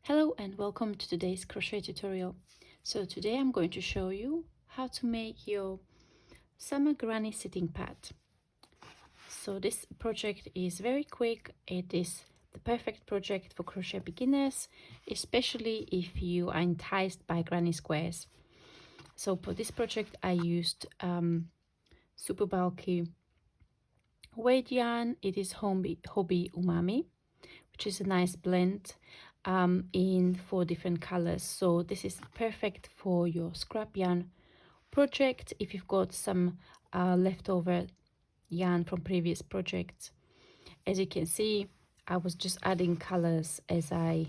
Hello and welcome to today's crochet tutorial. So today I'm going to show you how to make your summer granny sitting pad. So this project is very quick. It is the perfect project for crochet beginners, especially if you are enticed by granny squares. So for this project I used super bulky weight yarn. It is Hobbii Umami, which is a nice blend in 4 different colors. So this is perfect for your scrap yarn project if you've got some leftover yarn from previous projects. As you can see, I was just adding colors as I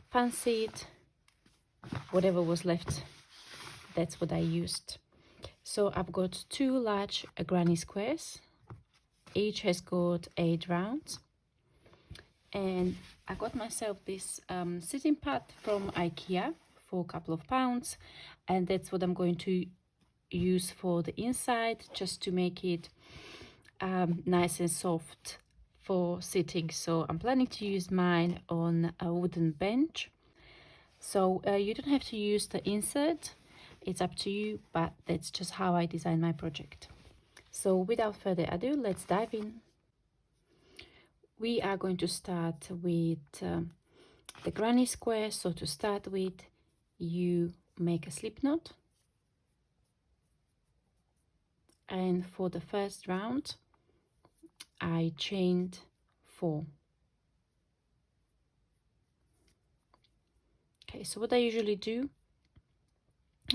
fancied. Whatever was left, that's what I used. So I've got 2 large granny squares. Each has got 8 rounds. And I got myself this sitting pad from IKEA for a couple of pounds, and that's what I'm going to use for the inside, just to make it nice and soft for sitting. So I'm planning to use mine on a wooden bench. So you don't have to use the insert, it's up to you, but that's just how I designed my project. So without further ado, let's dive in. We are going to start with the granny square. So to start with, you make a slip knot, and for the first round I chained 4. Okay, so what I usually do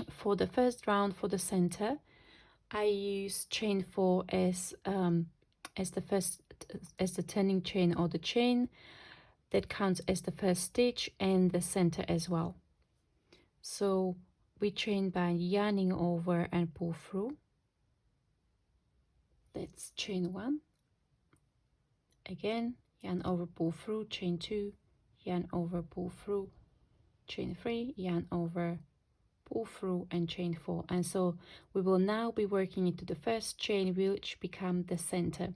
for the first round, for the center, I use chain 4 as the turning chain, or the chain that counts as the first stitch, and the center as well. So we chain by yarning over and pull through. That's chain 1. Again, yarn over, pull through, chain 2, yarn over, pull through, chain 3, yarn over, pull through, and chain 4. And so we will now be working into the first chain, which become the center.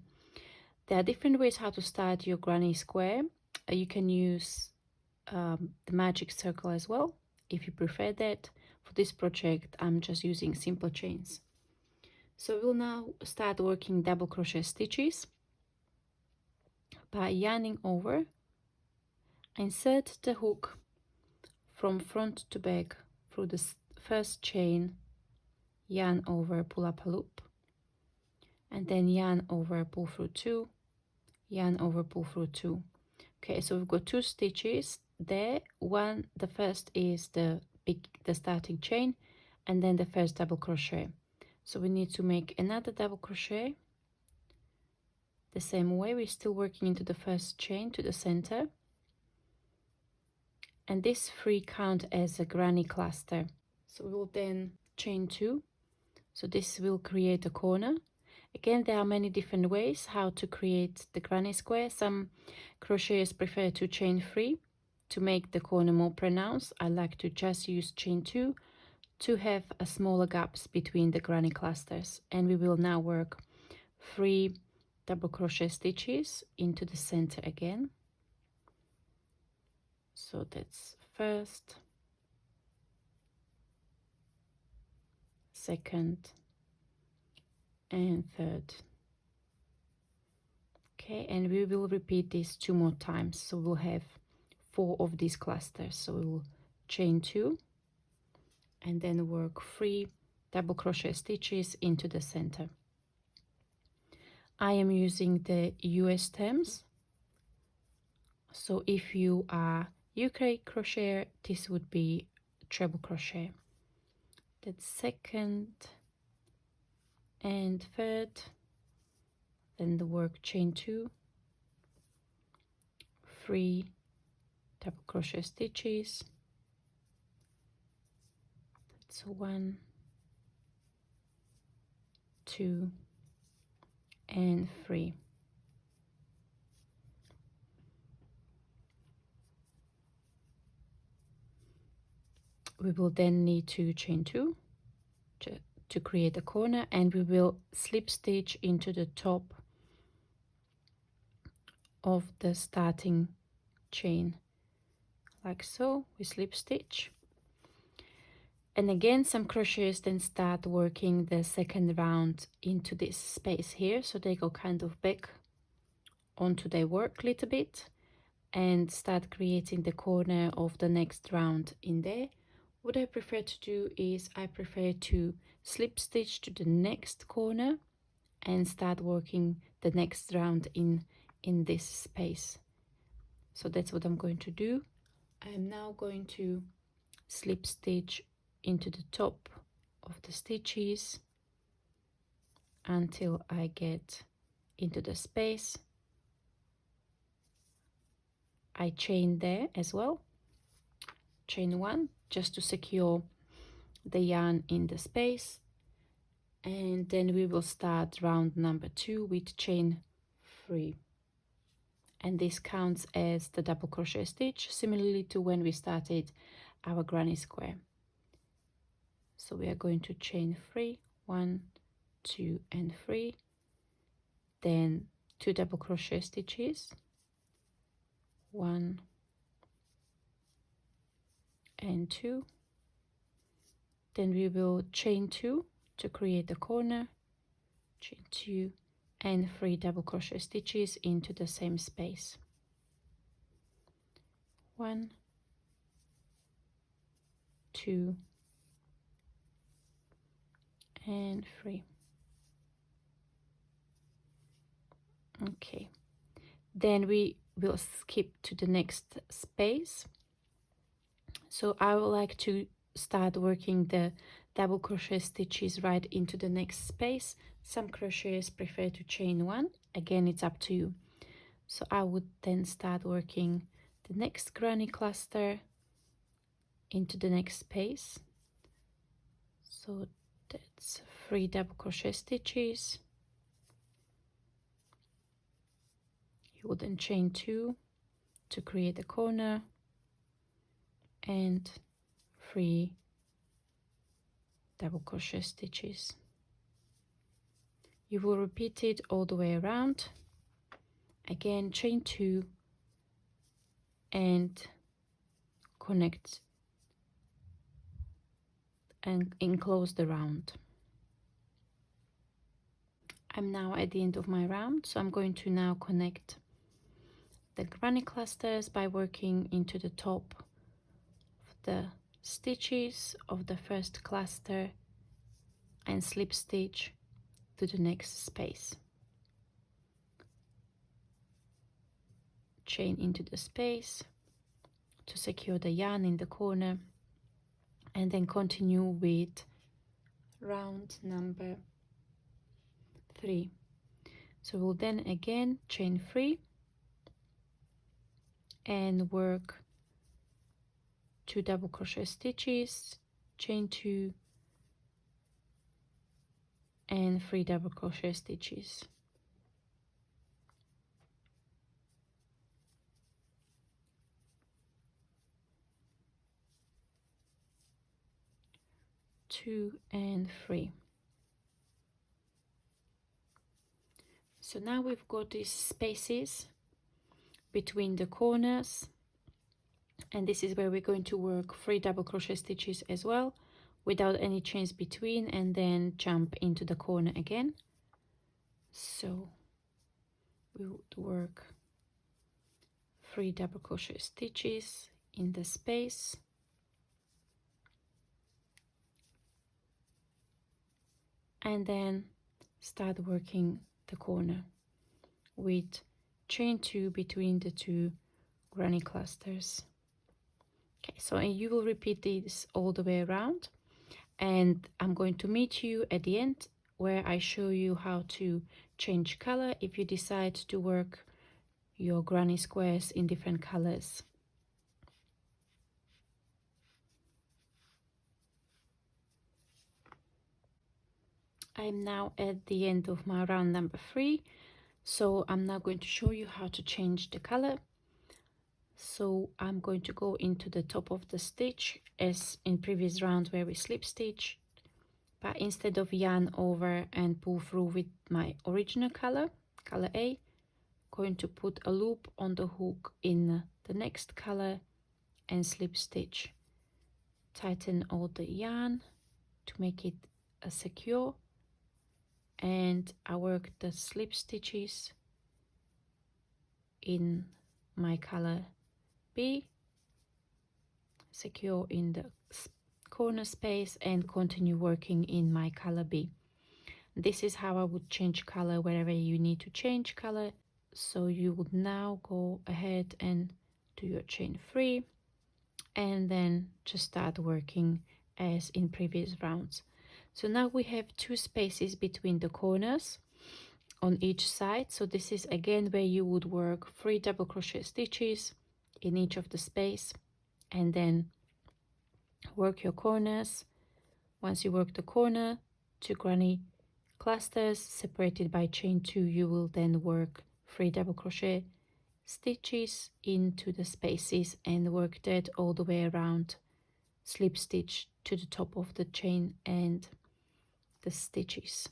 There are different ways how to start your granny square. You can use the magic circle as well if you prefer that. For this project I'm just using simple chains. So we'll now start working double crochet stitches by yarning over. Insert the hook from front to back through the first chain, yarn over, pull up a loop, and then yarn over, pull through 2, yarn over, pull through 2. Okay, so we've got 2 stitches there. The first is the starting chain, and then the first double crochet. So we need to make another double crochet the same way. We're still working into the first chain to the center, and this 3 count as a granny cluster. So we will then chain 2. So this will create a corner. Again, there are many different ways how to create the granny square. Some crocheters prefer to chain 3 to make the corner more pronounced. I like to just use chain 2 to have a smaller gaps between the granny clusters. And we will now work 3 double crochet stitches into the center again. So that's first, second, and third. Okay, and we will repeat this 2 more times. So we'll have 4 of these clusters. So we will chain 2 and then work 3 double crochet stitches into the center. I am using the US stems. So if you are UK crocheter, this would be treble crochet. That's second and third, then the work chain 2, 3 double crochet stitches. That's 1, 2, and 3. We will then need to chain 2 to create a corner, and we will slip stitch into the top of the starting chain. like so. We slip stitch, and again some crochets then start working the second round into this space here, so they go kind of back onto their work a little bit and start creating the corner of the next round in there. What I prefer to do is I prefer to slip stitch to the next corner and start working the next round in this space. So that's what I'm going to do. I am now going to slip stitch into the top of the stitches until I get into the space. I chain there as well, chain 1, just to secure the yarn in the space, and then we will start round number 2 with chain 3, and this counts as the double crochet stitch, similarly to when we started our granny square. So we are going to chain 3, 1, 2 and 3, then 2 double crochet stitches, 1 and 2, then we will chain 2 to create the corner, chain 2 and 3 double crochet stitches into the same space, 1, 2 and 3. Okay, then we will skip to the next space. So I would like to start working the double crochet stitches right into the next space. Some crocheters prefer to chain 1, again it's up to you. So I would then start working the next granny cluster into the next space. So that's 3 double crochet stitches. You will then chain 2 to create a corner and 3 double crochet stitches. You will repeat it all the way around. Again, chain 2 and connect and enclose the round. I'm now at the end of my round, so I'm going to now connect the granny clusters by working into the top of the stitches of the first cluster and slip stitch to the next space. Chain into the space to secure the yarn in the corner, and then continue with round number 3. So we'll then again chain 3 and work 2 double crochet stitches, chain 2 and 3 double crochet stitches. Two and 3. So now we've got these spaces between the corners, and this is where we're going to work 3 double crochet stitches as well without any chains between, and then jump into the corner again. So we would work 3 double crochet stitches in the space, and then start working the corner with chain 2 between the 2 granny clusters. Okay, so you will repeat this all the way around, and I'm going to meet you at the end where I show you how to change color if you decide to work your granny squares in different colors. I'm now at the end of my round number 3, so I'm now going to show you how to change the color. So I'm going to go into the top of the stitch as in previous round where we slip stitch, but instead of yarn over and pull through with my original color, color A, going to put a loop on the hook in the next color and slip stitch. Tighten all the yarn to make it secure, and I work the slip stitches in my color B, secure in the corner space, and continue working in my color B. This is how I would change color wherever you need to change color. So you would now go ahead and do your chain 3 and then just start working as in previous rounds. So now we have 2 spaces between the corners on each side. So this is again where you would work 3 double crochet stitches in each of the space and then work your corners. Once you work the corner, 2 granny clusters separated by chain 2, you will then work 3 double crochet stitches into the spaces and work that all the way around, slip stitch to the top of the chain and the stitches.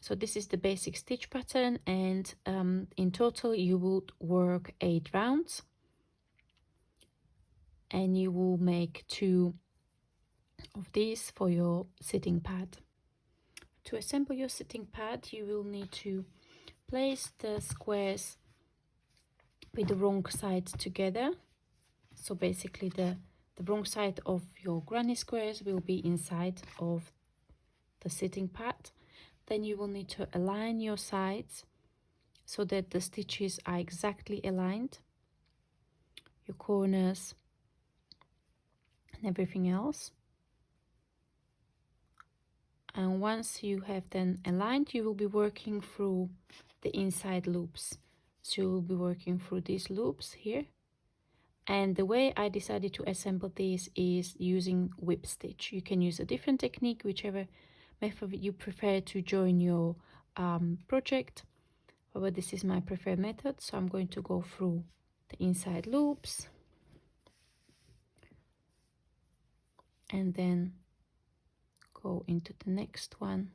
So this is the basic stitch pattern, and in total you would work 8 rounds and you will make 2 of these for your sitting pad. To assemble your sitting pad, you will need to place the squares with the wrong sides together. So basically the wrong side of your granny squares will be inside of the sitting pad. Then you will need to align your sides so that the stitches are exactly aligned, your corners and everything else. And once you have then aligned, you will be working through the inside loops. So you will be working through these loops here. And the way I decided to assemble these is using whip stitch. You can use a different technique, whichever method you prefer to join your project. However, this is my preferred method, so I'm going to go through the inside loops and then go into the next one,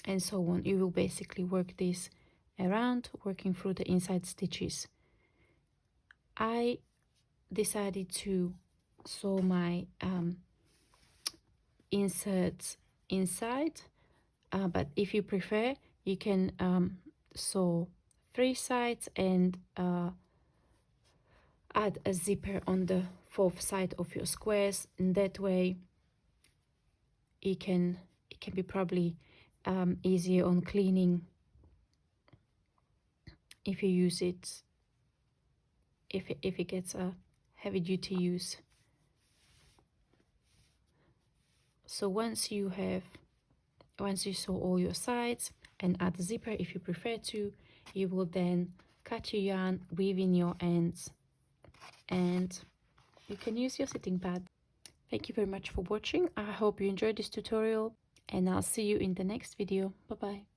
and so on. You will basically work this around, working through the inside stitches. I decided to sew my inserts inside, but if you prefer, you can sew 3 sides and add a zipper on the 4th side of your squares, and that way it can be probably easier on cleaning if you use it, if it gets a heavy duty use. So once you sew all your sides and add a zipper if you prefer to, you will then cut your yarn, weave in your ends, and you can use your sitting pad. Thank you very much for watching. I hope you enjoyed this tutorial, and I'll see you in the next video. Bye bye.